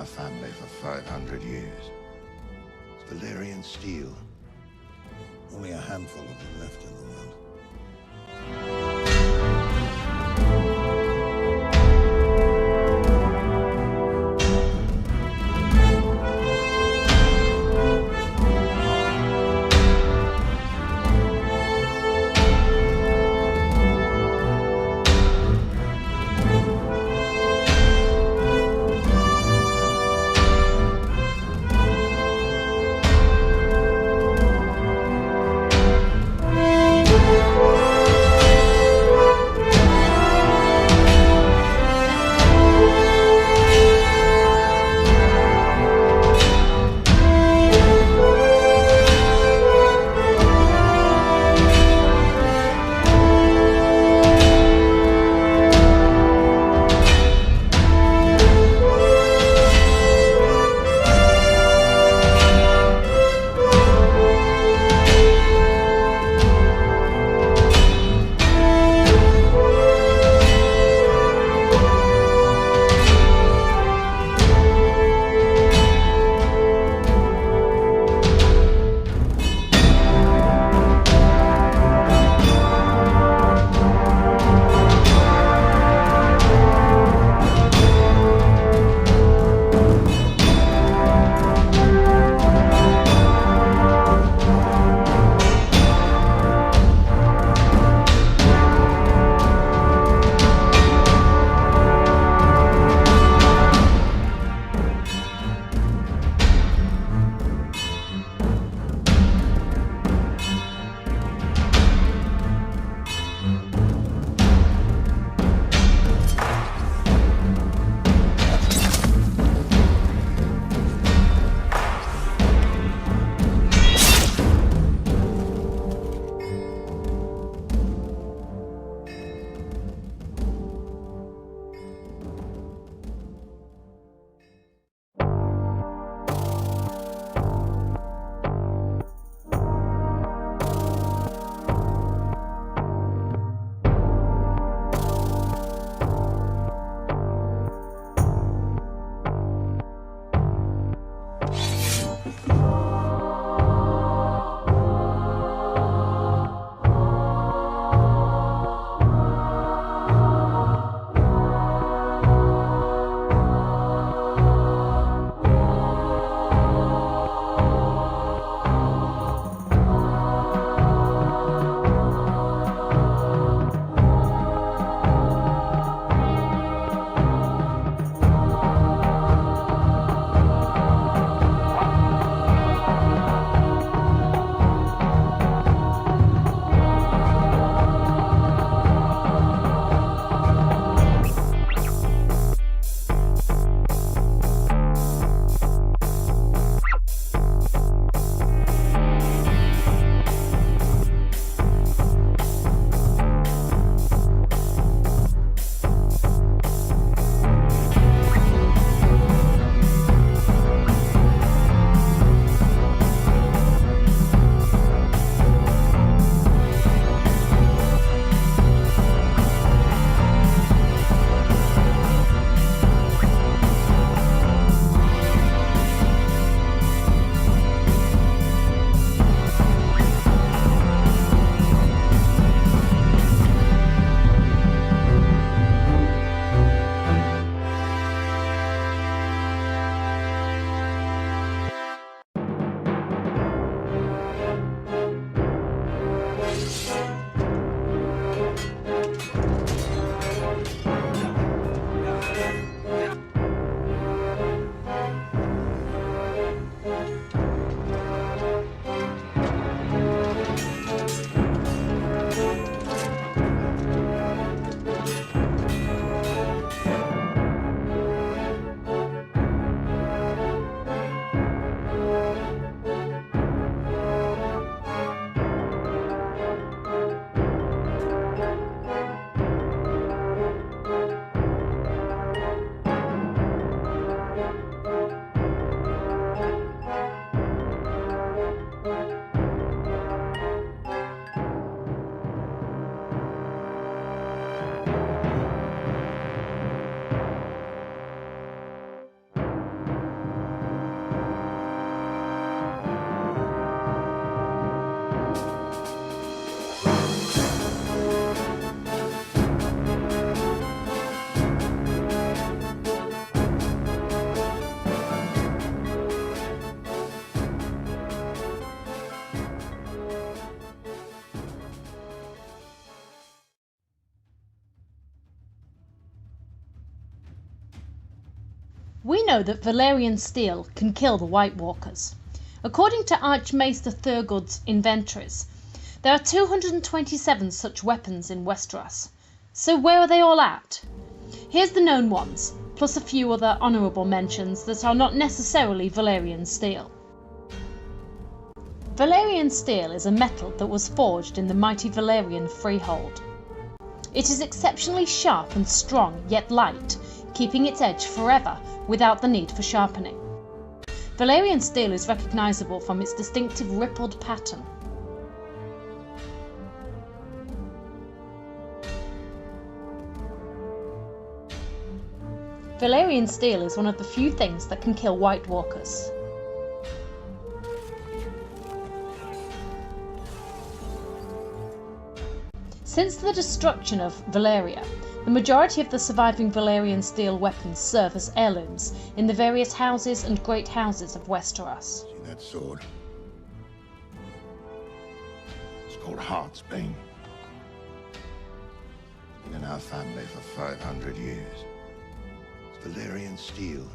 our family for 500 years. Valyrian steel. Only a handful of them left in the world. We know that Valyrian steel can kill the White Walkers. According to Archmaester Thurgood's inventories, there are 227 such weapons in Westeros. So where are they all at? Here's the known ones, plus a few other honourable mentions that are not necessarily Valyrian steel. Valyrian steel is a metal that was forged in the mighty Valyrian freehold. It is exceptionally sharp and strong, yet light, keeping its edge forever without the need for sharpening. Valyrian steel is recognisable from its distinctive rippled pattern. Valyrian steel is one of the few things that can kill White Walkers. Since the destruction of Valyria, the majority of the surviving Valyrian steel weapons serve as heirlooms in the various houses and great houses of Westeros. See that sword? It's called Heartsbane. Been in our family for 500 years. It's Valyrian steel.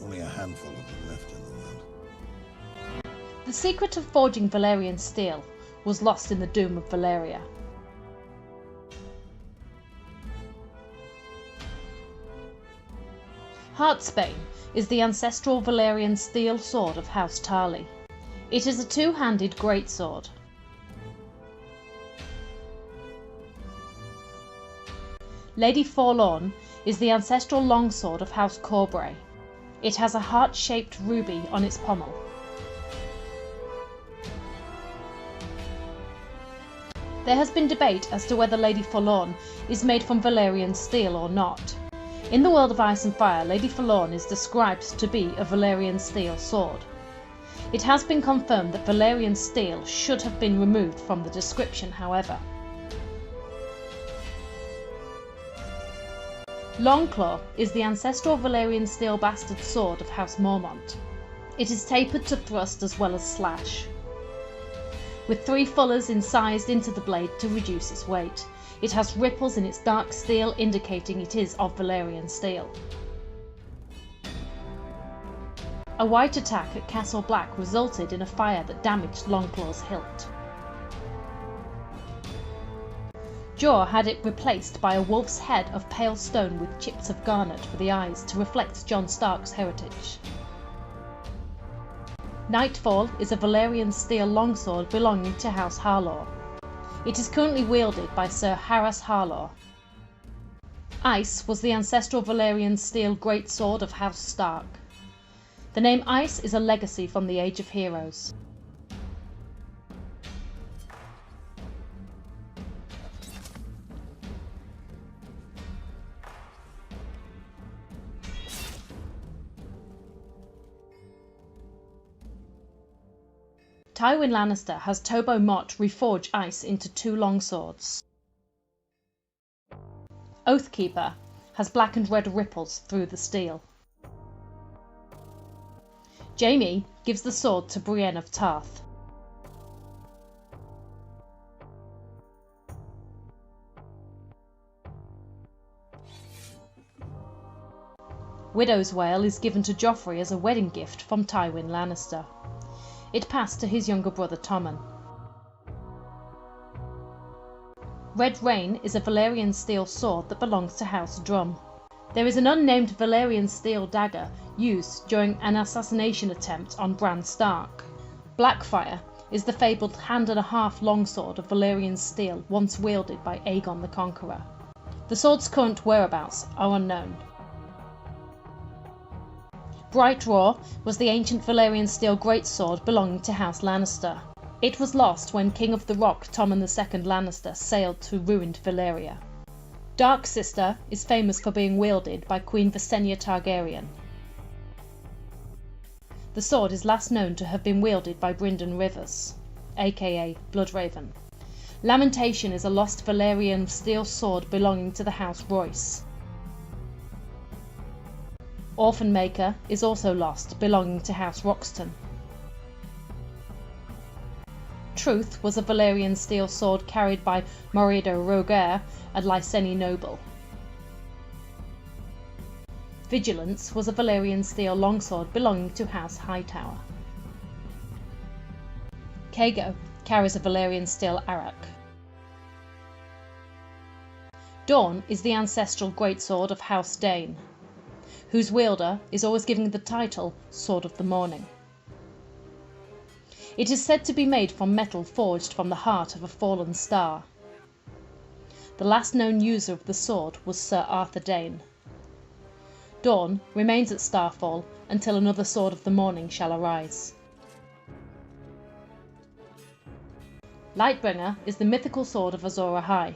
Only a handful of them left in the world. The secret of forging Valyrian steel was lost in the doom of Valyria. Heartsbane is the ancestral Valyrian steel sword of House Tarly. It is a two-handed greatsword. Lady Forlorn is the ancestral longsword of House Corbray. It has a heart-shaped ruby on its pommel. There has been debate as to whether Lady Forlorn is made from Valyrian steel or not. In the world of Ice and Fire, Lady Forlorn is described to be a Valyrian steel sword. It has been confirmed that Valyrian steel should have been removed from the description, however. Longclaw is the ancestral Valyrian steel bastard sword of House Mormont. It is tapered to thrust as well as slash, with 3 fullers incised into the blade to reduce its weight. It has ripples in its dark steel indicating it is of Valyrian steel. A white attack at Castle Black resulted in a fire that damaged Longclaw's hilt. Jaw had it replaced by a wolf's head of pale stone with chips of garnet for the eyes to reflect Jon Stark's heritage. Nightfall is a Valyrian steel longsword belonging to House Harlaw. It is currently wielded by Sir Harras Harlaw. Ice was the ancestral Valyrian steel greatsword of House Stark. The name Ice is a legacy from the Age of Heroes. Tywin Lannister has Tobo Mott reforge Ice into 2 longswords. Oathkeeper has black and red ripples through the steel. Jaime gives the sword to Brienne of Tarth. Widow's Wail is given to Joffrey as a wedding gift from Tywin Lannister. It passed to his younger brother Tommen. Red Rain is a Valyrian steel sword that belongs to House Drum. There is an unnamed Valyrian steel dagger used during an assassination attempt on Bran Stark. Blackfire is the fabled hand-and-a-half longsword of Valyrian steel once wielded by Aegon the Conqueror. The sword's current whereabouts are unknown. Bright Roar was the ancient Valyrian steel greatsword belonging to House Lannister. It was lost when King of the Rock Tommen II Lannister sailed to ruined Valyria. Dark Sister is famous for being wielded by Queen Visenya Targaryen. The sword is last known to have been wielded by Brynden Rivers, aka Bloodraven. Lamentation is a lost Valyrian steel sword belonging to the House Royce. Orphan Maker is also lost, belonging to House Roxton. Truth was a Valyrian steel sword carried by Morido Roger, a Lyseni noble. Vigilance was a Valyrian steel longsword belonging to House Hightower. Kago carries a Valyrian steel arak. Dawn is the ancestral greatsword of House Dane, whose wielder is always given the title Sword of the Morning. It is said to be made from metal forged from the heart of a fallen star. The last known user of the sword was Sir Arthur Dane. Dawn remains at Starfall until another Sword of the Morning shall arise. Lightbringer is the mythical sword of Azor Ahai.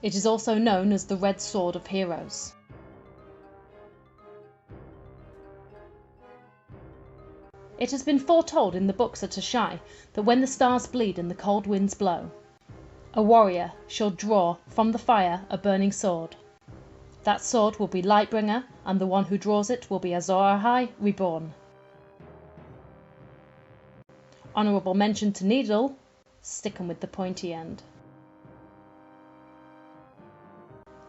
It is also known as the Red Sword of Heroes. It has been foretold in the books at Ashai that when the stars bleed and the cold winds blow, a warrior shall draw from the fire a burning sword. That sword will be Lightbringer, and the one who draws it will be Azor Ahai reborn. Honourable mention to Needle, sticking with the pointy end.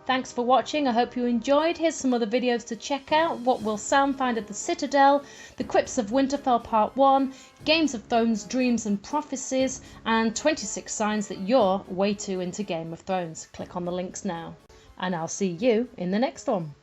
Thanks for watching, I hope you enjoyed. Here's some other videos to check out: What Will Sam Find at the Citadel, The Crypts of Winterfell Part 1, Games of Thrones Dreams and Prophecies, and 26 signs that you're way too into Game of Thrones. Click on the links now, and I'll see you in the next one.